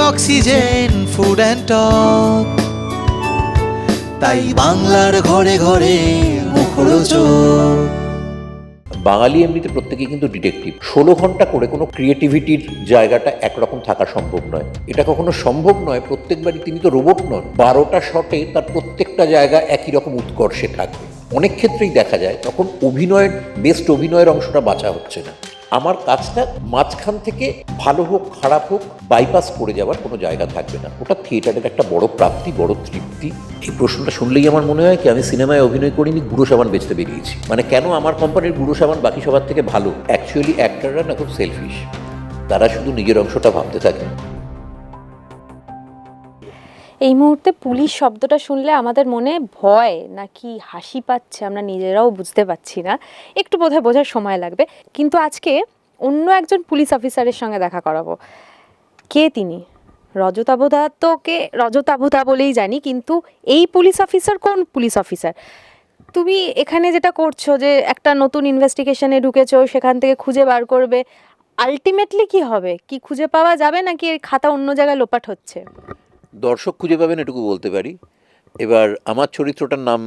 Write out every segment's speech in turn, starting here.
Oxygen food and talk, তাই বাংলার ঘরে ঘরে মুখরোচক। বাঙালি এমনিতে প্রত্যেকেই কিন্তু ডিটেকটিভ। 16 ঘন্টা করে কোনো ক্রিয়েটিভিটির জায়গাটা একরকম থাকা সম্ভব নয়। এটা কখনো সম্ভব নয় প্রত্যেকবারই, তিনি তো রোবট নন। 12টা শটে তার প্রত্যেকটা জায়গা একই রকম উৎকর্ষে থাকবে। অনেক ক্ষেত্রেই দেখা যায় তখন অভিনয়ের বেস্ট অভিনয়ের অংশটা বাঁচা হচ্ছে না। আমার কাজটা মাঝখান থেকে ভালো হোক খারাপ হোক বাইপাস করে যাওয়ার কোনো জায়গা থাকবে না। ওটা থিয়েটারের একটা বড় প্রাপ্তি, বড় তৃপ্তি। এই প্রশ্নটা শুনলেই আমার মনে হয় কি আমি সিনেমায় অভিনয় করিনি, গুঁড়ো সাবান বেচতে বেরিয়েছি। মানে কেন আমার কোম্পানির গুঁড়ো সাবান বাকি সবার থেকে ভালো? অ্যাকচুয়ালি অ্যাক্টররা না খুব সেলফিশ, তারা শুধু নিজের অংশটা ভাবতে থাকে। এই মুহূর্তে পুলিশ শব্দটা শুনলে আমাদের মনে ভয় নাকি হাসি পাচ্ছে আমরা নিজেরাও বুঝতে পারছি না, একটু বোধহয় বোঝার সময় লাগবে। কিন্তু আজকে অন্য একজন পুলিশ অফিসারের সঙ্গে দেখা করাবো। কে তিনি? রজতাভদা, তো কে রজতাভদা বলেই জানি, কিন্তু এই পুলিশ অফিসার কোন পুলিশ অফিসার? তুমি এখানে যেটা করছো, যে একটা নতুন ইনভেস্টিগেশনে ঢুকেছো, সেখান থেকে খুঁজে বার করবে, আলটিমেটলি কি হবে? কি খুঁজে পাওয়া যাবে নাকি এর খাতা অন্য জায়গায় লোপাট হচ্ছে? দর্শক খুঁজে পাবেন এটুকু বলতে পারি। এবার আমার চরিত্রটার নাম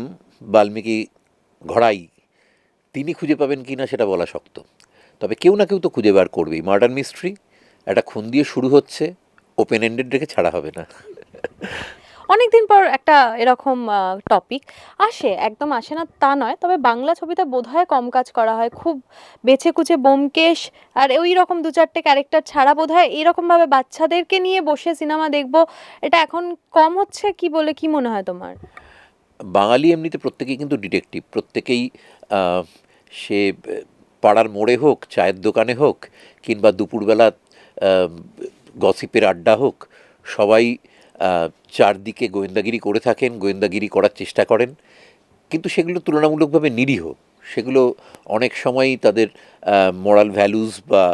বাল্মীকি ঘড়াই, তিনি খুঁজে পাবেন কি না সেটা বলা শক্ত। তবে কেউ না কেউ তো খুঁজে বার করবেই। মার্ডার মিস্ট্রি, একটা খুন দিয়ে শুরু হচ্ছে, ওপেন এন্ডেড রেখে ছাড়া হবে না। অনেকদিন পর একটা এরকম টপিক আসে, একদম আসে না তা নয়, তবে বাংলা ছবিতে বোধহয় কম কাজ করা হয়, খুব বেছে কুচে ব্যোমকেশ আর ওই রকম দু চারটে ক্যারেক্টার ছাড়া বোধহয় এরকমভাবে বাচ্চাদেরকে নিয়ে বসে সিনেমা দেখবো এটা এখন কম হচ্ছে। কি বলে, কি মনে হয় তোমার? বাঙালি এমনিতে প্রত্যেকেই কিন্তু ডিটেকটিভ। প্রত্যেকেই সে পাড়ার মোড়ে হোক, চায়ের দোকানে হোক, কিংবা দুপুরবেলা গসিপের আড্ডা হোক, সবাই চারদিকে গোয়েন্দাগিরি করে থাকেন, গোয়েন্দাগিরি করার চেষ্টা করেন। কিন্তু সেগুলো তুলনামূলকভাবে নিরীহ। সেগুলো অনেক সময়ই তাদের মোরাল ভ্যালুস বা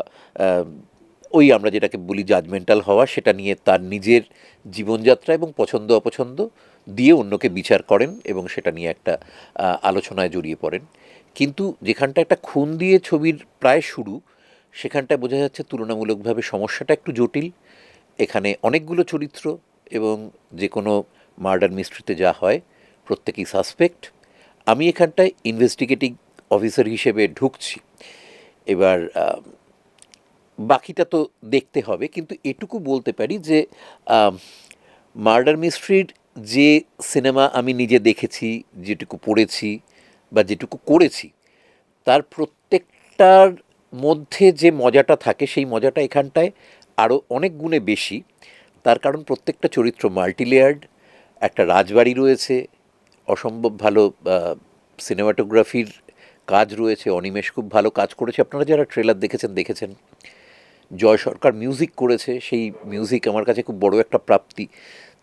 ওই আমরা যেটাকে বলি জাজমেন্টাল হওয়া, সেটা নিয়ে তার নিজের জীবনযাত্রা এবং পছন্দ অপছন্দ দিয়ে অন্যকে বিচার করেন এবং সেটা নিয়ে একটা আলোচনায় জড়িয়ে পড়েন। কিন্তু যেখানটা একটা খুন দিয়ে ছবির প্রায় শুরু, সেখানটায় বোঝা যাচ্ছে তুলনামূলকভাবে সমস্যাটা একটু জটিল। এখানে অনেকগুলো চরিত্র এবং যে কোনো মার্ডার মিস্ট্রিতে যা হয় প্রত্যেকেই সাসপেক্ট। আমি এখানটায় ইনভেস্টিগেটিং অফিসার হিসেবে ঢুকছি। এবার বাকিটা তো দেখতে হবে, কিন্তু এটুকু বলতে পারি যে মার্ডার মিস্ট্রির যে সিনেমা আমি নিজে দেখেছি, যেটুকু পড়েছি বা যেটুকু করেছি, তার প্রত্যেকটার মধ্যে যে মজাটা থাকে সেই মজাটা এখানটায় আরও অনেক গুণে বেশি। তার কারণ প্রত্যেকটা চরিত্র মাল্টিলেয়ার্ড, একটা রাজবাড়ি রয়েছে, অসম্ভব ভালো সিনেমাটোগ্রাফির কাজ রয়েছে, অনিমেষ খুব ভালো কাজ করেছে, আপনারা যারা ট্রেলার দেখেছেন। জয় সরকার মিউজিক করেছে, সেই মিউজিক আমার কাছে খুব বড় একটা প্রাপ্তি।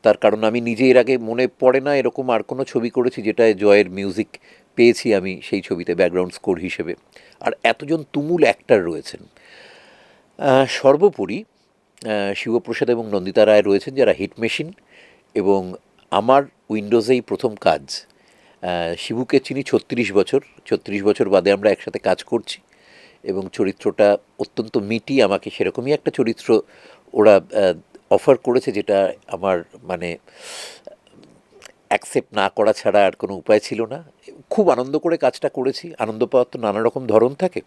তার কারণ আমি নিজে এর আগে মনে পড়ে না এরকম আর কোনো ছবি করেছি যেটায় জয়ের মিউজিক পেয়েছি আমি সেই ছবিতে ব্যাকগ্রাউন্ড স্কোর হিসেবে। আর এতজন তুমুল অ্যাক্টার রয়েছেন। সর্বোপরি শিবপ্রসাদ এবং নন্দিতা রায় রয়েছেন যারা হিট মেশিন। এবং আমার উইন্ডোজেই প্রথম কাজ। শিবুকে চিনি 36 বছর বাদে আমরা একসাথে কাজ করছি এবং চরিত্রটা অত্যন্ত মিটি। আমাকে সেরকমই একটা চরিত্র ওরা অফার করেছে, যেটা আমার মানে অ্যাকসেপ্ট না করা ছাড়া আর কোনো উপায় ছিল না। খুব আনন্দ করে কাজটা করেছি। আনন্দ পাওয়ার তো নানা রকম ধরন থাকে।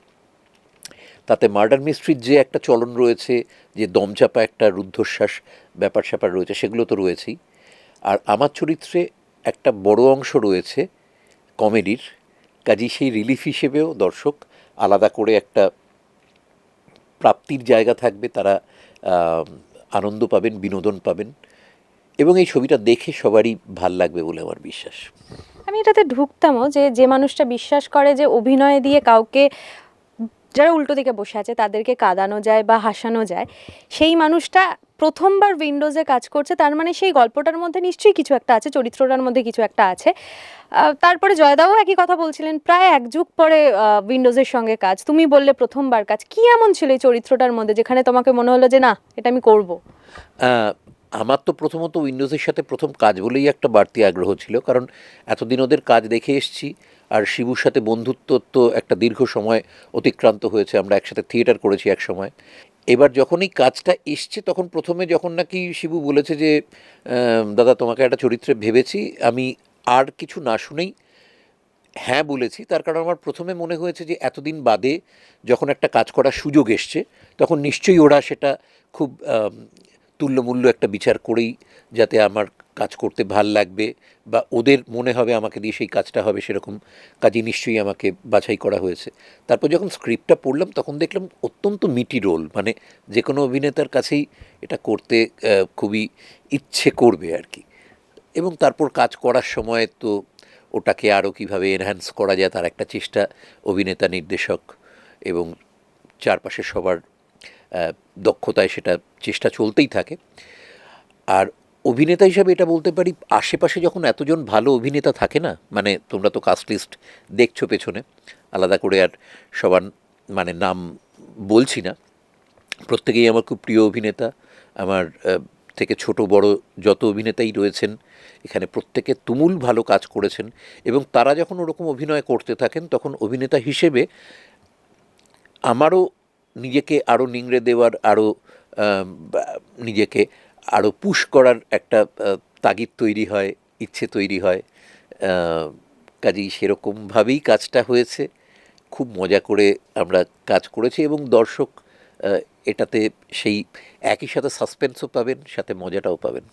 তাতে মার্ডার মিস্ট্রির যে একটা চলন রয়েছে, যে দমচাপা একটা রুদ্ধশ্বাস ব্যাপার স্যাপার রয়েছে, সেগুলো তো রয়েছেই। আর আমার চরিত্রে একটা বড় অংশ রয়েছে কমেডির, কাজেই সেই রিলিফ হিসেবেও দর্শক আলাদা করে একটা প্রাপ্তির জায়গা থাকবে। তারা আনন্দ পাবেন, বিনোদন পাবেন এবং এই ছবিটা দেখে সবারই ভাল লাগবে বলে আমার বিশ্বাস। আমি এটাতে ঢুকতামও, যে মানুষটা বিশ্বাস করে যে অভিনয় দিয়ে কাউকে, যারা উল্টো দিকে বসে আছে তাদেরকে কাঁদানো যায় বা হাসানো যায়, সেই মানুষটা প্রথমবার উইন্ডোজে কাজ করছে, তার মানে সেই গল্পটার মধ্যে নিশ্চয়ই কিছু একটা আছে, চরিত্রটার মধ্যে কিছু একটা আছে। তারপরে জয়দাও একই কথা বলছিলেন, প্রায় এক যুগ পরে উইন্ডোজের সঙ্গে কাজ। তুমি বললে প্রথমবার কাজ, কি এমন ছিল এই চরিত্রটার মধ্যে যেখানে তোমাকে মনে হলো যে না, এটা আমি করব? আমার তো প্রথমত উইন্ডোজের সাথে প্রথম কাজ বলেই একটা বাড়তি আগ্রহ ছিল, কারণ এতদিন ওদের কাজ দেখে এসেছি। আর শিবুর সাথে বন্ধুত্ব তো একটা দীর্ঘ সময় অতিক্রান্ত হয়েছে, আমরা একসাথে থিয়েটার করেছি এক সময়। এবার যখন এই কাজটা এসছে তখন প্রথমে যখন নাকি শিবু বলেছে যে দাদা তোমাকে একটা চরিত্রে ভেবেছি, আমি আর কিছু না শুনেই হ্যাঁ বলেছি। তার কারণ আমার প্রথমে মনে হয়েছে যে এতদিন বাদে যখন একটা কাজ করার সুযোগ এসছে তখন নিশ্চয়ই ওরা সেটা খুব তুল্যমূল্য একটা বিচার করেই, যাতে আমার কাজ করতে ভাল লাগবে বা ওদের মনে হবে আমাকে দিয়ে সেই কাজটা হবে, সেরকম কাজই নিশ্চয়ই আমাকে বাছাই করা হয়েছে। তারপর যখন স্ক্রিপ্টটা পড়লাম তখন দেখলাম অত্যন্ত মিটি রোল, মানে যে কোনো অভিনেতার কাছেই এটা করতে খুবই ইচ্ছে করবে আর কি। এবং তারপর কাজ করার সময় তো ওটাকে আরও কীভাবে এনহ্যান্স করা যায় তার একটা চেষ্টা অভিনেতা, নির্দেশক এবং চারপাশের সবার দক্ষতায় সেটা চেষ্টা চলতেই থাকে। আর অভিনেতা হিসাবে এটা বলতে পারি, আশেপাশে যখন এতজন ভালো অভিনেতা থাকে না, মানে তোমরা তো কাস্ট লিস্ট দেখছো পেছনে, আলাদা করে আর সবার মানে নাম বলছি না, প্রত্যেকেই আমার খুব প্রিয় অভিনেতা। আমার থেকে ছোট বড় যত অভিনেতাই রয়েছেন এখানে প্রত্যেকে তুমুল ভালো কাজ করেছেন, এবং তারা যখন ওরকম অভিনয় করতে থাকেন তখন অভিনেতা হিসেবে আমারও নিজেকে আরও নিংড়ে দেওয়ার, আরও নিজেকে আরও পুশ করার একটা তাগিদ তৈরি হয়, ইচ্ছে তৈরি হয়। কাজেই সেরকমভাবেই কাজটা হয়েছে, খুব মজা করে আমরা কাজ করেছি এবং দর্শক এটাতে সেই একই সাথে সাসপেন্সও পাবেন, সাথে মজাটাও পাবেন।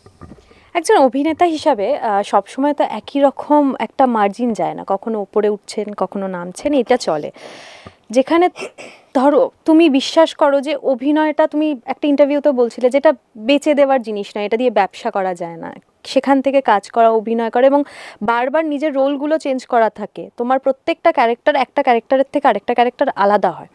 একজন অভিনেতা হিসাবে সবসময় তো একই রকম একটা মার্জিন যায় না, কখনো উপরে উঠছেন কখনো নামছেন, এটা চলে। যেখানে ধরো তুমি বিশ্বাস করো যে অভিনয়টা, তুমি একটা ইন্টারভিউতে বলছিলে যেটা বেচে দেওয়ার জিনিস নয়, এটা দিয়ে ব্যবসা করা যায় না, সেখান থেকে কাজ করা, অভিনয় করা এবং বারবার নিজের রোলগুলো চেঞ্জ করা থাকে, তোমার প্রত্যেকটা ক্যারেক্টার একটা ক্যারেক্টারের থেকে আরেকটা ক্যারেক্টার আলাদা হয়।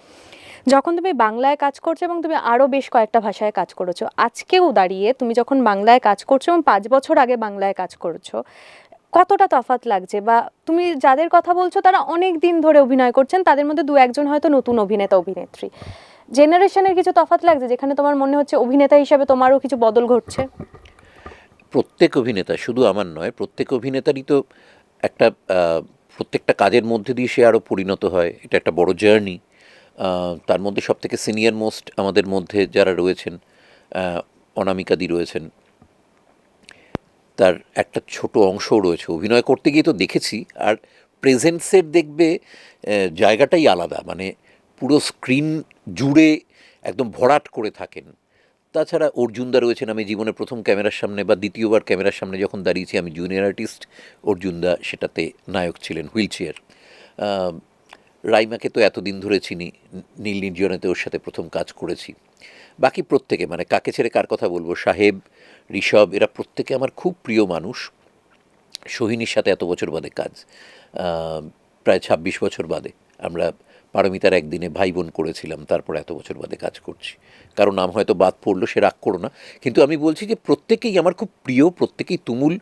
যখন তুমি বাংলায় কাজ করছো এবং তুমি আরও বেশ কয়েকটা ভাষায় কাজ করেছো, আজকেও দাঁড়িয়ে তুমি যখন বাংলায় কাজ করছো এবং 5 বছর আগে বাংলায় কাজ করেছো, কতটা তফাৎ লাগছে? বা তুমি যাদের কথা বলছো তারা অনেক দিন ধরে অভিনয় করছেন, তাদের মধ্যে 2-1জন হয়তো নতুন অভিনেতা অভিনেত্রী, জেনারেশনের কিছু তফাৎ লাগছে যেখানে তোমার মনে হচ্ছে অভিনেতা হিসেবে তোমারও কিছু বদল ঘটছে? প্রত্যেক অভিনেতা, শুধু আমার নয়, প্রত্যেক অভিনেতারই তো একটা প্রত্যেকটা কাজের মধ্যে দিয়ে সে আরও পরিণত হয়, এটা একটা বড় জার্নি। তার মধ্যে সবথেকে সিনিয়র মোস্ট আমাদের মধ্যে যারা রয়েছেন, অনামিকাদি রয়েছেন, তার একটা ছোট অংশও রয়েছে অভিনয় করতে গিয়ে তো দেখেছি। আর প্রেজেন্সের দেখবে জায়গাটাই আলাদা, মানে পুরো স্ক্রিন জুড়ে একদম ভরাট করে থাকেন। তাছাড়া অর্জুনদা রয়েছেন, আমি জীবনে প্রথম ক্যামেরার সামনে বা দ্বিতীয়বার ক্যামেরার সামনে যখন দাঁড়িয়েছি, আমি জুনিয়র আর্টিস্ট, অর্জুনদা সেটাতে নায়ক ছিলেন, হুইল চেয়ার। রাইমাকে তো এতদিন ধরে চিনি, নীল নির্জনেতে ওর সাথে প্রথম কাজ করেছি। বাকি প্রত্যেকে, মানে কাকে ছেড়ে কার কথা বলবো, সাহেব, ঋষভ, এরা প্রত্যেকে আমার খুব প্রিয় মানুষ। সোহিনীর সাথে এত বছর বাদে কাজ, প্রায় 26 বছর বাদে। আমরা পারমিতার একদিনে ভাই বোন করেছিলাম, তারপর এত বছর বাদে কাজ করছি। কারো নাম হয়তো বাদ পড়লো, সে রাগ করো না, কিন্তু আমি বলছি যে প্রত্যেকেই আমার খুব প্রিয়, প্রত্যেকেই তুমুল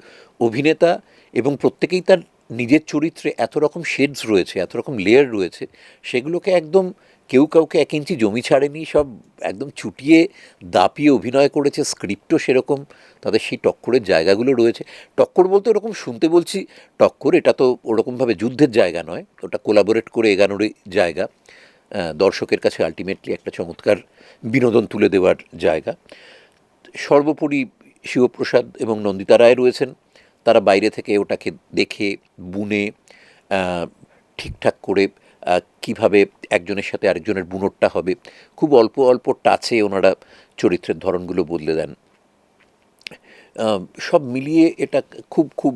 অভিনেতা এবং প্রত্যেকেই তার নিজের চরিত্রে এত রকম শেডস রয়েছে, এত রকম লেয়ার রয়েছে, সেগুলোকে একদম কেউ কাউকে 1 ইঞ্চি জমি ছাড়েনি, সব একদম চুটিয়ে দাপিয়ে অভিনয় করেছে। স্ক্রিপ্টও সেরকম, তাদের সেই টক্করের জায়গাগুলো রয়েছে। টক্কর বলতে ওরকম শুনতে বলছি টক্কর, এটা তো ওরকমভাবে যুদ্ধের জায়গা নয়, ওটা কোলাবোরেট করে এগানোরই জায়গা, দর্শকের কাছে আলটিমেটলি একটা চমৎকার বিনোদন তুলে দেওয়ার জায়গা। সর্বোপরি শিবপ্রসাদ এবং নন্দিতা রায় রয়েছেন, তারা বাইরে থেকে ওটাকে দেখে বুনে ঠিকঠাক করে কিভাবে একজনের সাথে আরেকজনের বুনোরটা হবে, খুব অল্প অল্প টাচে ওনারা চরিত্রের ধরনগুলো বদলে দেন। সব মিলিয়ে এটা খুব খুব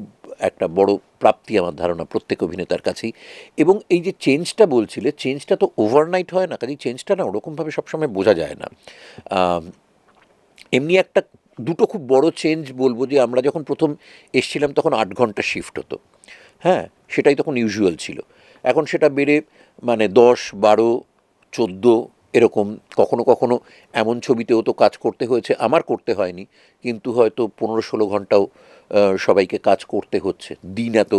একটা বড় প্রাপ্তি আমার ধারণা প্রত্যেক অভিনেতার কাছেই। এবং এই যে চেঞ্জটা বলছিলে, চেঞ্জটা তো ওভারনাইট হয় না, কাজেই চেঞ্জটা না ওরকমভাবে সবসময় বোঝা যায় না। এমনি একটা দুটো খুব বড় চেঞ্জ বলবো, যে আমরা যখন প্রথম এসছিলাম তখন 8 ঘন্টা শিফট হতো, হ্যাঁ, সেটাই তখন ইউজুয়াল ছিল। এখন সেটা বেড়ে মানে 10, 12, 14 এরকম, কখনো কখনো এমন ছবিতেও তো কাজ করতে হয়েছে, আমার করতে হয়নি, কিন্তু হয়তো 15-16 ঘন্টাও সবাইকে কাজ করতে হচ্ছে, দিন এত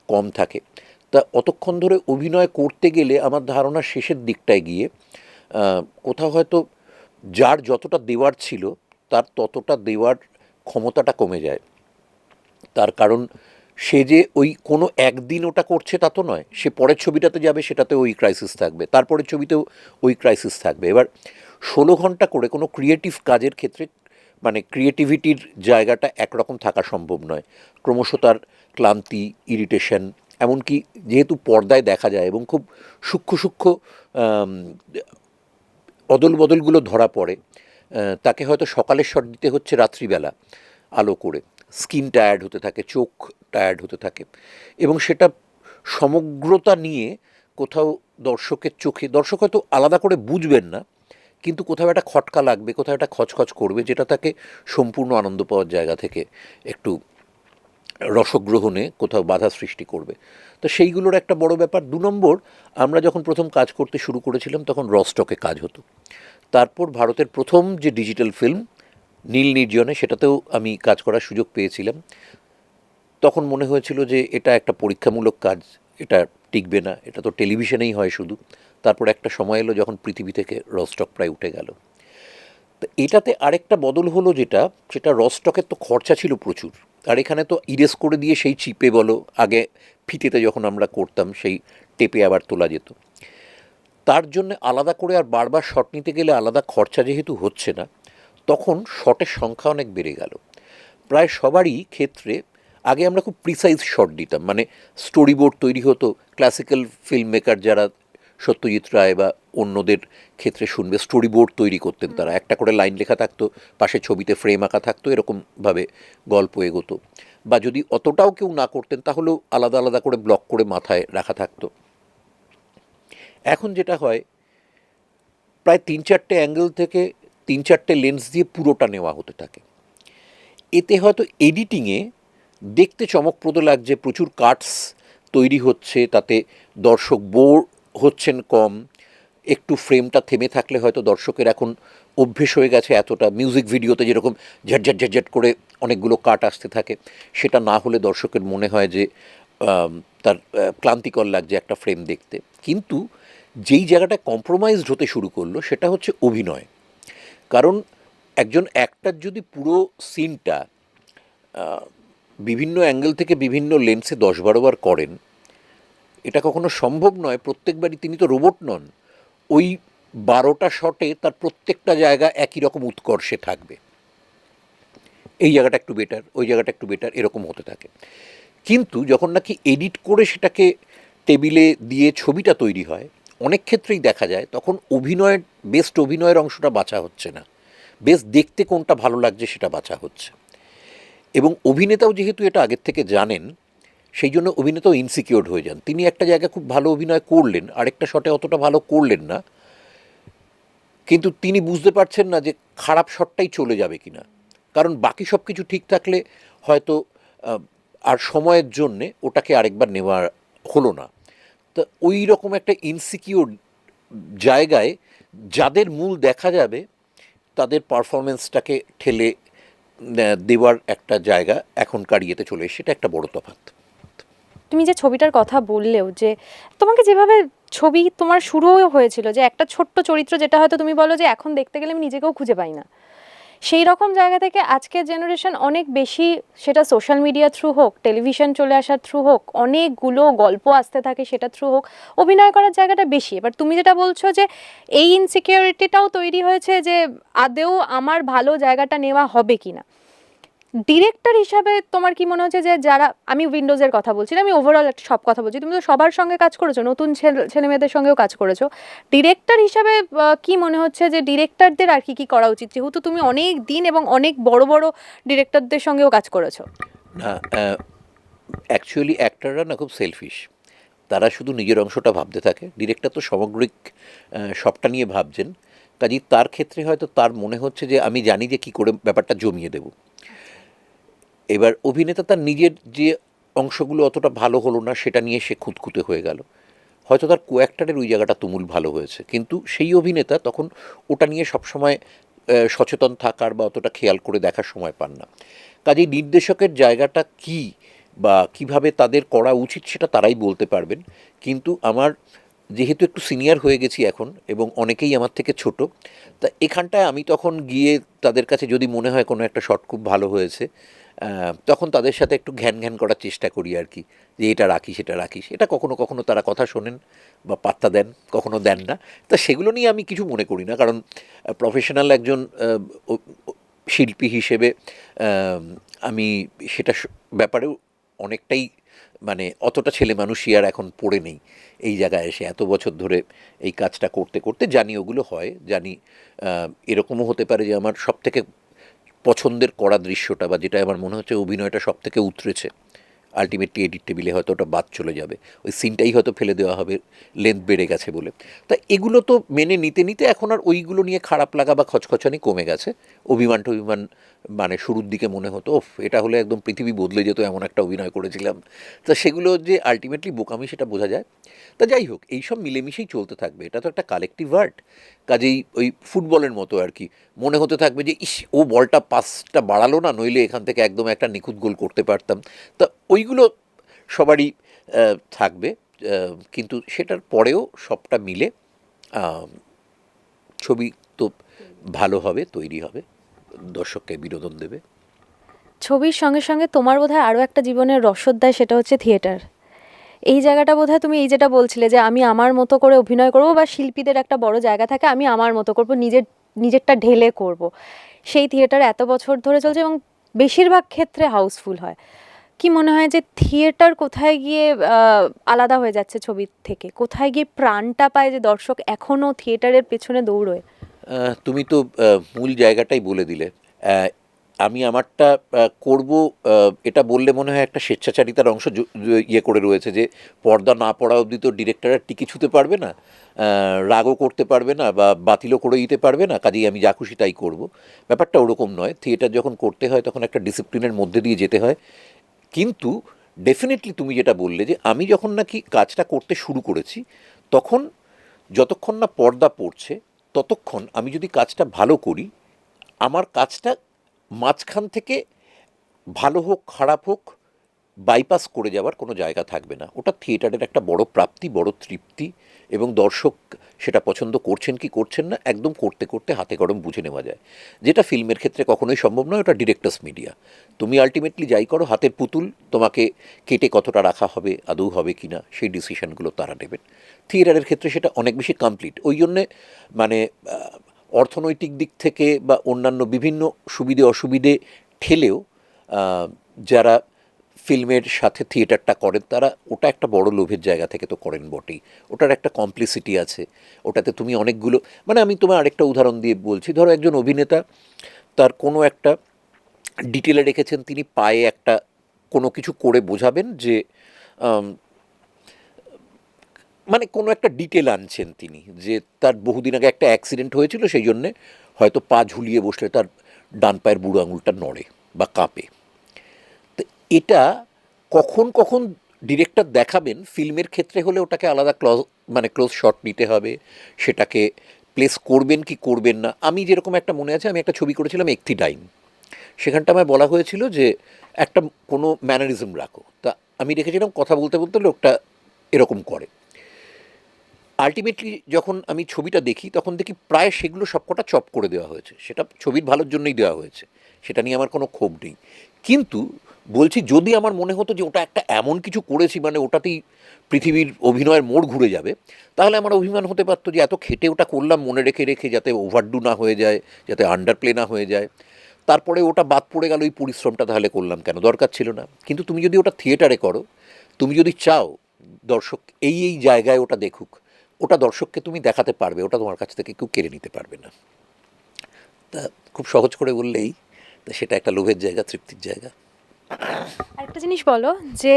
কম থাকে। তা অতক্ষণ ধরে অভিনয় করতে গেলে আমার ধারণা শেষের দিকটায় গিয়ে কোথাও হয়তো যার যতটা দেওয়ার ছিল তার ততটা দেওয়ার ক্ষমতাটা কমে যায়। তার কারণ সে যে ওই কোনো একদিন ওটা করছে তা তো নয়, সে পরের ছবিটাতে যাবে, সেটাতে ওই ক্রাইসিস থাকবে, তারপরের ছবিতেও ওই ক্রাইসিস থাকবে। এবার 16 ঘন্টা করে কোনো ক্রিয়েটিভ কাজের ক্ষেত্রে মানে ক্রিয়েটিভিটির জায়গাটা একরকম থাকা সম্ভব নয়। ক্রমশ তার ক্লান্তি, ইরিটেশন, এমনকি যেহেতু পর্দায় দেখা যায় এবং খুব সূক্ষ্ম সূক্ষ্ম আম, অদল বদলগুলো ধরা পড়ে, তাকে হয়তো সকালের শট দিতে হচ্ছে রাত্রিবেলা আলো করে, স্কিন টায়ার্ড হতে থাকে, চোখ টায়ার্ড হতে থাকে, এবং সেটা সমগ্রতা নিয়ে কোথাও দর্শকের চোখে, দর্শক হয়তো আলাদা করে বুঝবেন না, কিন্তু কোথাও একটা খটকা লাগবে, কোথাও একটা খচখচ করবে, যেটা তাকে সম্পূর্ণ আনন্দ পাওয়ার জায়গা থেকে একটু রসগ্রহণে কোথাও বাধা সৃষ্টি করবে। তো সেইগুলোর একটা বড় ব্যাপার। 2 নম্বর, আমরা যখন প্রথম কাজ করতে শুরু করেছিলাম তখন রস্টকে কাজ হতো। তারপর ভারতের প্রথম যে ডিজিটাল ফিল্ম নীল নির্জনে, সেটাতেও আমি কাজ করার সুযোগ পেয়েছিলাম। তখন মনে হয়েছিল যে এটা একটা পরীক্ষামূলক কাজ, এটা টিকবে না, এটা তো টেলিভিশনেই হয় শুধু। তারপর একটা সময় এলো যখন পৃথিবী থেকে রস্টক প্রায় উঠে গেল। তো এটাতে আরেকটা বদল হলো সেটা রস্টকের তো খরচা ছিল প্রচুর, আর এখানে তো ইরেজ করে দিয়ে সেই চিপে বলো, আগে ফিতেতে যখন আমরা করতাম সেই টেপে আবার তোলা যেত, তার জন্য আলাদা করে আর বারবার শট নিতে গেলে আলাদা খরচা যেহেতু হচ্ছে না, তখন শটের সংখ্যা অনেক বেড়ে গেল। প্রায় সবারই ক্ষেত্রে আগে আমরা খুব প্রিসাইজ শট দিতাম, মানে স্টোরি বোর্ড তৈরি হতো, ক্লাসিক্যাল ফিল্ম মেকার যারা সত্যজিৎ রায় বা অন্যদের ক্ষেত্রে শুনবে, স্টোরি বোর্ড তৈরি করতেন তারা, একটা করে লাইন লেখা থাকতো, পাশে ছবিতে ফ্রেম আঁকা থাকতো, এরকমভাবে গল্প এগোতো। বা যদি অতটাও কেউ না করতেন তাহলেও আলাদা আলাদা করে ব্লক করে মাথায় রাখা থাকতো। এখন যেটা হয়, প্রায় 3-4টে অ্যাঙ্গেল থেকে 3-4টে লেন্স দিয়ে পুরোটা নেওয়া হতে থাকে। এতে হয়তো এডিটিংয়ে দেখতে চমকপ্রদ লাগছে, প্রচুর কাটস তৈরি হচ্ছে, তাতে দর্শক বোর হচ্ছেন কম, একটু ফ্রেমটা থেমে থাকলে হয়তো দর্শকের এখন অভ্যেস হয়ে গেছে এতটা, মিউজিক ভিডিওতে যেরকম ঝটঝট ঝটঝট করে অনেকগুলো কাট আসতে থাকে, সেটা না হলে দর্শকের মনে হয় যে তার ক্লান্তিকর লাগছে একটা ফ্রেম দেখতে। কিন্তু যেই জায়গাটা কম্প্রোমাইজড হতে শুরু করলো সেটা হচ্ছে অভিনয়। কারণ একজন অ্যাক্টর যদি পুরো সিনটা বিভিন্ন অ্যাঙ্গেল থেকে বিভিন্ন লেন্সে 10-12 বার করেন, এটা কখনো সম্ভব নয় প্রত্যেকবারই, তিনি তো রোবট নন। ওই 12টা শটে তার প্রত্যেকটা জায়গা একই রকম উৎকর্ষে থাকবে, এই জায়গাটা একটু বেটার, ওই জায়গাটা একটু বেটার, এরকম হতে থাকে। কিন্তু যখন নাকি এডিট করে সেটাকে টেবিলে দিয়ে ছবিটা তৈরি হয়, অনেক ক্ষেত্রেই দেখা যায় তখন বেস্ট অভিনয়ের অংশটা বাছা হচ্ছে না, বেস্ট দেখতে কোনটা ভালো লাগছে সেটা বাছা হচ্ছে। এবং অভিনেতাও যেহেতু এটা আগের থেকে জানেন, সেই জন্য অভিনেতাও ইনসিকিউরড হয়ে যান। তিনি একটা জায়গায় খুব ভালো অভিনয় করলেন, আরেকটা শটে অতটা ভালো করলেন না, কিন্তু তিনি বুঝতে পারছেন না যে খারাপ শটটাই চলে যাবে কিনা, কারণ বাকি সব কিছু ঠিক থাকলে হয়তো আর সময়ের জন্যে ওটাকে আরেকবার নেওয়া হলো না। তো ওই রকম একটা ইনসিকিউর জায়গায় যাদের মূল দেখা যাবে তাদের পারফরমেন্সটাকে ঠেলে দেওয়ার একটা জায়গা এখনকার ইয়েতে চলে এসে, সেটা একটা বড় তফাৎ। তুমি যে ছবিটার কথা বললেও, যে তোমাকে যেভাবে ছবি তোমার শুরুও হয়েছিল, যে একটা ছোট্ট চরিত্র যেটা হয়তো তুমি বলো যে এখন দেখতে গেলে আমি নিজেকেও খুঁজে পাই না, সেই রকম জায়গা থেকে আজকের জেনারেশন অনেক বেশি, সেটা সোশ্যাল মিডিয়া থ্রু হোক, টেলিভিশন চলে আসার থ্রু হোক, অনেকগুলো গল্প আসতে থাকে সেটা থ্রু হোক, অভিনয় করার জায়গাটা বেশি। এবার তুমি যেটা বলছো যে এই ইনসিকিউরিটিটাও তৈরি হয়েছে যে আদেও আমার ভালো জায়গাটা নেওয়া হবে কিনা, ডিরেক্টর হিসাবে তোমার কি মনে হচ্ছে যে যারা, আমি উইন্ডোজের কথা বলছি না, আমি ওভারঅল একটা সব কথা বলছি, তুমি তো সবার সঙ্গে কাজ করেছো, নতুন ছেলে মেয়েদের সঙ্গেও কাজ করেছো, ডিরেক্টর হিসাবে কি মনে হচ্ছে যে ডিরেক্টরদের আর কি কি করা উচিত, যেহেতু তুমি অনেক দিন এবং অনেক বড় বড় ডিরেক্টরদের সঙ্গেও কাজ করেছো? না, অ্যাকচুয়ালি অ্যাক্টররা না খুব সেলফিশ, তারা শুধু নিজের অংশটা ভাবতে থাকে। ডিরেক্টর তো সামগ্রিক সবটা নিয়ে ভাবছেন, কাজেই তার ক্ষেত্রে হয়তো তার মনে হচ্ছে যে আমি জানি যে কী করে ব্যাপারটা জমিয়ে দেব। এবার অভিনেতা তার নিজের যে অংশগুলো অতটা ভালো হলো না সেটা নিয়ে সে খুঁতখুঁতে হয়ে গেল, হয়তো তার কো অ্যাক্টারের ওই জায়গাটা তুমুল ভালো হয়েছে, কিন্তু সেই অভিনেতা তখন ওটা নিয়ে সবসময় সচেতন থাকার বা অতটা খেয়াল করে দেখার সময় পান না। কাজেই নির্দেশকের জায়গাটা কী বা কিভাবে তাদের করা উচিত সেটা তারাই বলতে পারবেন। কিন্তু আমার যেহেতু একটু সিনিয়র হয়ে গেছি এখন এবং অনেকেই আমার থেকে ছোট, তা এখানটায় আমি তখন গিয়ে তাদের কাছে যদি মনে হয় কোনো একটা শট খুব ভালো হয়েছে, তখন তাদের সাথে একটু ঘ্যান ঘ্যান করার চেষ্টা করি আর কি, যে এটা রাখিস এটা রাখিস। এটা কখনো কখনো তারা কথা শোনেন বা পাত্তা দেন, কখনো দেন না। তা সেগুলো নিয়ে আমি কিছু মনে করি না, কারণ প্রফেশনাল একজন শিল্পী হিসেবে আমি সেটা ব্যাপারেও অনেকটাই মানে অতটা ছেলে মানুষই আর এখন পড়ে নেই এই জায়গায় এসে। এত বছর ধরে এই কাজটা করতে করতে জানি ওগুলো হয়, জানি এরকমও হতে পারে যে আমার সবথেকে পছন্দের করা দৃশ্যটা বা যেটা আমার মনে হচ্ছে অভিনয়টা সব থেকে উতরেছে, আলটিমেটলি এডিট টেবিলে হয়তো ওটা বাদ চলে যাবে, ওই সিনটাই হয়তো ফেলে দেওয়া হবে লেন্থ বেড়ে গেছে বলে। তা এগুলো তো মেনে নিতে নিতে এখন আর ওইগুলো নিয়ে খারাপ লাগা বা খচখচানি কমে গেছে। অভিমান টভিমান মানে শুরুর দিকে মনে হতো ওফ এটা হলে একদম পৃথিবী বদলে যেত, এমন একটা অভিনয় করেছিলাম। তা সেগুলো যে আলটিমেটলি বোকামি সেটা বোঝা যায়। তা যাই হোক, এইসব মিলেমিশেই চলতে থাকবে, এটা তো একটা কালেকটিভ আর্ট। কাজেই ওই ফুটবলের মতো আর কি, মনে হতে থাকবে যে ইস ও বলটা পাসটা বাড়ালো না, নইলে এখান থেকে একদম একটা নিখুঁত গোল করতে পারতাম। তা ওইগুলো সবারই থাকবে, কিন্তু সেটার পরেও সবটা মিলে ছবি তো ভালো হবে, তৈরি হবে, দর্শককে বিনোদন দেবে। ছবির সঙ্গে সঙ্গে তোমার বোধহয় আরও একটা জীবনের রসদ দেয়, সেটা হচ্ছে থিয়েটার। এই জায়গাটা বোধহয় তুমি এই যেটা বলছিলে যে আমি আমার মতো করে অভিনয় করব, বা শিল্পীদের একটা বড় জায়গা থাকে আমি আমার মতো করব, নিজেরটা ঢেলে করব। সেই থিয়েটার এত বছর ধরে চলছে এবং বেশিরভাগ ক্ষেত্রে হাউসফুল হয়। কি মনে হয় যে থিয়েটার কোথায় গিয়ে আলাদা হয়ে যাচ্ছে ছবির থেকে? কোথায় গিয়ে প্রাণটা পায় যে দর্শক এখনও থিয়েটারের পেছনে দৌড়োয়? তুমি তো মূল জায়গাটাই বলে দিলে। আমি আমারটা করব, এটা বললে মনে হয় একটা স্বেচ্ছাচারিতার অংশ ইয়ে করে রয়েছে, যে পর্দা না পড়া অবধি তো ডিরেক্টর আর টিকি ছুঁতে পারবে না, রাগও করতে পারবে না বা বাতিলও করে দিতে পারবে না, কাজেই আমি যা খুশি তাই করব। ব্যাপারটা ওরকম নয়। থিয়েটার যখন করতে হয় তখন একটা ডিসিপ্লিনের মধ্যে দিয়ে যেতে হয়। কিন্তু ডেফিনেটলি তুমি যেটা বললে, যে আমি যখন নাকি কাজটা করতে শুরু করেছি, তখন যতক্ষণ না পর্দা পড়ছে ততক্ষণ আমি যদি কাজটা ভালো করি, আমার কাজটা মাঝখান থেকে ভালো হোক খারাপ হোক বাইপাস করে যাওয়ার কোনো জায়গা থাকবে না। ওটা থিয়েটারের একটা বড় প্রাপ্তি, বড় তৃপ্তি, এবং দর্শক সেটা পছন্দ করছেন কি করছেন না একদম করতে করতে হাতে কলম বুঝে নেওয়া যায়, যেটা ফিল্মের ক্ষেত্রে কখনোই সম্ভব নয়। ওটা ডিরেক্টর্স মিডিয়া। তুমি আলটিমেটলি যাই করো, হাতের পুতুল, তোমাকে কেটে কতটা রাখা হবে, আদৌ হবে কি না, সেই ডিসিশনগুলো তারা নেবেন। থিয়েটারের ক্ষেত্রে সেটা অনেক বেশি কমপ্লিট। ওই জন্যে মানে অর্থনৈতিক দিক থেকে বা অন্যান্য বিভিন্ন সুবিধে অসুবিধে ঠেলেও যারা ফিল্মের সাথে থিয়েটারটা করেন তারা ওটা একটা বড় লোভের জায়গা থেকে তো করেন বটেই। ওটার একটা কমপ্লিসিটি আছে, ওটাতে তুমি অনেকগুলো মানে আমি তোমার আরেকটা উদাহরণ দিয়ে বলছি। ধরো একজন অভিনেতা তার কোনো একটা ডিটেলে রেখেছেন, তিনি পায়ে একটা কোনো কিছু করে বোঝাবেন যে মানে কোনো একটা ডিটেল আনছেন তিনি, যে তার বহুদিন আগে একটা অ্যাক্সিডেন্ট হয়েছিল, সেই জন্যে হয়তো পা ঝুলিয়ে বসলে তার ডান পায়ের বুড়ো আঙুলটা নড়ে বা কাঁপে। তো এটা কখন কখন ডিরেক্টর দেখাবেন, ফিল্মের ক্ষেত্রে হলে ওটাকে আলাদা ক্লোজ শট নিতে হবে, সেটাকে প্লেস করবেন কি করবেন না। আমি যেরকম একটা মনে আছে, আমি একটা ছবি করেছিলাম একথিডাইন, সেখানটা আমায় বলা হয়েছিল যে একটা কোনো ম্যানারিজম রাখো। তা আমি রেখেছিলাম কথা বলতে বলতে লোকটা এরকম করে। আলটিমেটলি যখন আমি ছবিটা দেখি তখন দেখি প্রায় সেগুলো সবকটা চপ করে দেওয়া হয়েছে। সেটা ছবির ভালোর জন্যই দেওয়া হয়েছে, সেটা নিয়ে আমার কোনো ক্ষোভ নেই। কিন্তু বলছি, যদি আমার মনে হতো যে ওটা একটা এমন কিছু করেছি মানে ওটাতেই পৃথিবীর অভিনয়ের মোড় ঘুরে যাবে, তাহলে আমার অভিমান হতে পারতো যে এত খেটে ওটা করলাম মনে রেখে রেখে, যাতে ওভারডু না হয়ে যায়, যাতে আন্ডার প্লে না হয়ে যায়, তারপরে ওটা বাদ পড়ে গেল, ওই পরিশ্রমটা তাহলে করলাম কেন, দরকার ছিল না। কিন্তু তুমি যদি ওটা থিয়েটারে করো, তুমি যদি চাও দর্শক এই এই জায়গায় ওটা দেখুক, ওটা দর্শককে তুমি দেখাতে পারবে, ওটা তোমার কাছ থেকে কেউ কেড়ে নিতে পারবে না। তা খুব সহজ করে বললেই, তা সেটা একটা লোভের জায়গা, তৃপ্তির জায়গা। আরেকটা জিনিস বলো, যে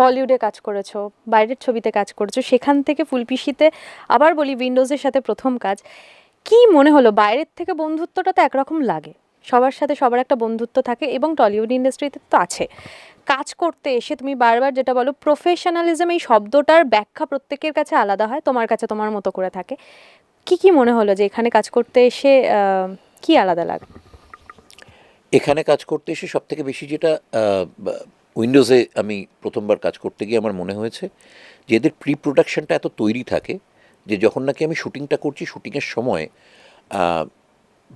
বলিউডে কাজ করেছো, বাইরের ছবিতে কাজ করেছো, সেখান থেকে ফুলপিসিতে আবার বলি উইন্ডোজের সাথে প্রথম কাজ, কি মনে হলো? বাইরের থেকে বন্ধুত্বটা তো একরকম লাগে, সবার সাথে সবার একটা বন্ধুত্ব থাকে, এবং টলিউড ইন্ডাস্ট্রিতে তো আছে। কাজ করতে এসে তুমি বারবার যেটা বলো, প্রফেশনালিজম, এই শব্দটার ব্যাখ্যা প্রত্যেকের কাছে আলাদা হয়, তোমার কাছে তোমার মতো করে থাকে। কি মনে হলো যে এখানে কাজ করতে এসে কি আলাদা লাগে? এখানে কাজ করতে এসে সবথেকে বেশি যেটা উইন্ডোজে আমি প্রথমবার কাজ করতে গিয়ে আমার মনে হয়েছে যে এদের প্রি প্রোডাকশনটা এত তৈরি থাকে যে যখন নাকি আমি শুটিংটা করছি, শুটিংয়ের সময়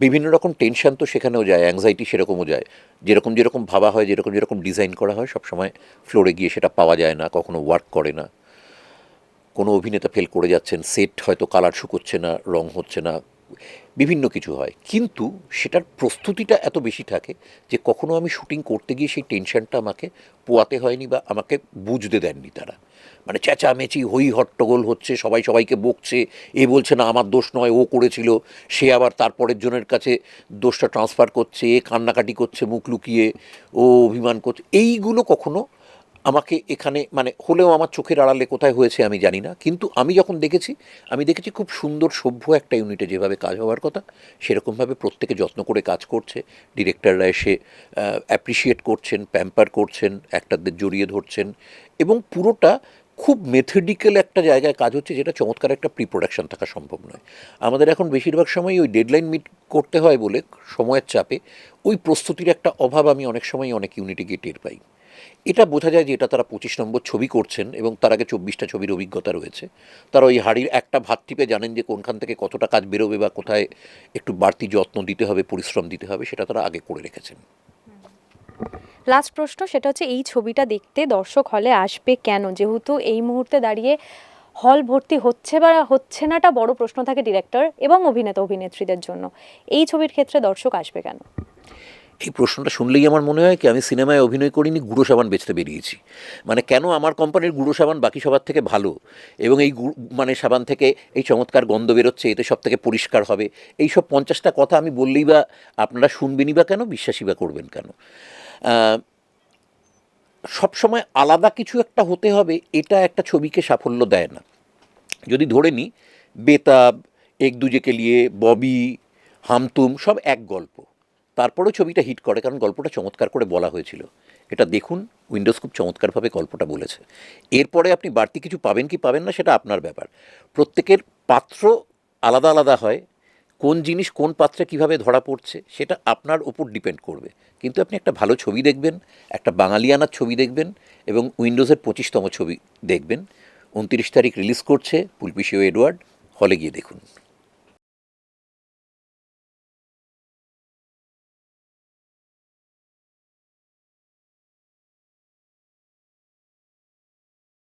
বিভিন্ন রকম টেনশন তো সেখানেও যায়, অ্যাংজাইটি সেরকমও যায়, যেরকম যেরকম ভাবা হয়, যেরকম যেরকম ডিজাইন করা হয়, সবসময় ফ্লোরে গিয়ে সেটা পাওয়া যায় না, কখনো ওয়ার্ক করে না, কোনো অভিনেতা ফেল করে যাচ্ছেন, সেট হয়তো কালার শুকোচ্ছে না, রং হচ্ছে না, বিভিন্ন কিছু হয়, কিন্তু সেটার প্রস্তুতিটা এত বেশি থাকে যে কখনো আমি শুটিং করতে গিয়ে সেই টেনশনটা আমাকে পোয়াতে হয়নি বা আমাকে বুঝতে দেননি তারা। মানে চেঁচামেচি হই হট্টগোল হচ্ছে, সবাই সবাইকে বকছে, এ বলছে না আমার দোষ নয়, ও করেছিল, সে আবার তারপরের জনের কাছে দোষটা ট্রান্সফার করছে, এ কান্নাকাটি করছে মুখ লুকিয়ে, ও অভিমান করছে, এইগুলো কখনো আমাকে এখানে মানে হলেও আমার চোখের আড়ালে কোথায় হয়েছে আমি জানি না, কিন্তু আমি যখন দেখেছি, আমি দেখেছি খুব সুন্দর সভ্য একটা ইউনিটে যেভাবে কাজ হওয়ার কথা সেরকমভাবে প্রত্যেকে যত্ন করে কাজ করছে, ডিরেক্টররা এসে অ্যাপ্রিসিয়েট করছেন, প্যাম্পার করছেন, অ্যাক্টরদের জড়িয়ে ধরছেন, এবং পুরোটা খুব মেথডিক্যাল একটা জায়গায় কাজ হচ্ছে, যেটা চমৎকার একটা প্রি প্রোডাকশন থাকা সম্ভব নয়। আমাদের এখন বেশিরভাগ সময় ওই ডেডলাইন মিট করতে হয় বলে সময়ের চাপে ওই প্রস্তুতির একটা অভাব আমি অনেক সময় অনেক ইউনিটে গিয়ে টের পাই। এটা বোঝা যায় যে এটা তারা 25 নম্বর ছবি করছেন এবং তার আগে 24টা ছবির অভিজ্ঞতা রয়েছে। তারা ওই হাঁড়ির একটা ভাত টিপে জানেন যে কোনখান থেকে কতটা কাজ বেরোবে বা কোথায় একটু বাড়তি যত্ন দিতে হবে, পরিশ্রম দিতে হবে, সেটা তারা আগে করে রেখেছেন। লাস্ট প্রশ্ন, সেটা হচ্ছে এই ছবিটা দেখতে দর্শক হলে আসবে কেন? যেহেতু এই মুহূর্তে দাঁড়িয়ে হল ভর্তি হচ্ছে বা হচ্ছে নাটা বড় প্রশ্ন থাকে ডিরেক্টর এবং অভিনেতা অভিনেত্রীদের জন্য, এই ছবির ক্ষেত্রে দর্শক আসবে কেন? এই প্রশ্নটা শুনলেই আমার মনে হয় কি আমি সিনেমায় অভিনয় করিনি, গুঁড়ো সাবান বেচতে বেরিয়েছি। মানে কেন আমার কোম্পানির গুঁড়ো সাবান বাকি সবার থেকে ভালো, এবং এই মানে সাবান থেকে এই চমৎকার গন্ধ বেরোচ্ছে, এতে সব থেকে পরিষ্কার হবে, এই সব 50টা কথা আমি বললেই বা আপনারা শুনবেনই বা কেন, বিশ্বাসই বা করবেন কেন? সবসময় আলাদা কিছু একটা হতে হবে, এটা একটা ছবিকে সাফল্য দেয় না। যদি ধরে নিই বেতাব, এক দুজেকে লিয়ে, ববি, হামতুম সব এক গল্প, তারপরেও ছবিটা হিট করে কারণ গল্পটা চমৎকার করে বলা হয়েছিল। এটা দেখুন, উইন্ডোজ খুব চমৎকারভাবে গল্পটা বলেছে। এরপরে আপনি বাড়তি কিছু পাবেন কি পাবেন না সেটা আপনার ব্যাপার। প্রত্যেকের পাত্র আলাদা আলাদা হয়, কোন জিনিস কোন পাত্রে কিভাবে ধরা পড়ছে সেটা আপনার ওপর ডিপেন্ড করবে, কিন্তু আপনি একটা ভালো ছবি দেখবেন, একটা বাঙালিয়ানার ছবি দেখবেন, এবং উইন্ডোজের 25তম ছবি দেখবেন। 29 তারিখ রিলিজ করছে পুলপিসি ও এডওয়ার্ড, হলে গিয়ে দেখুন।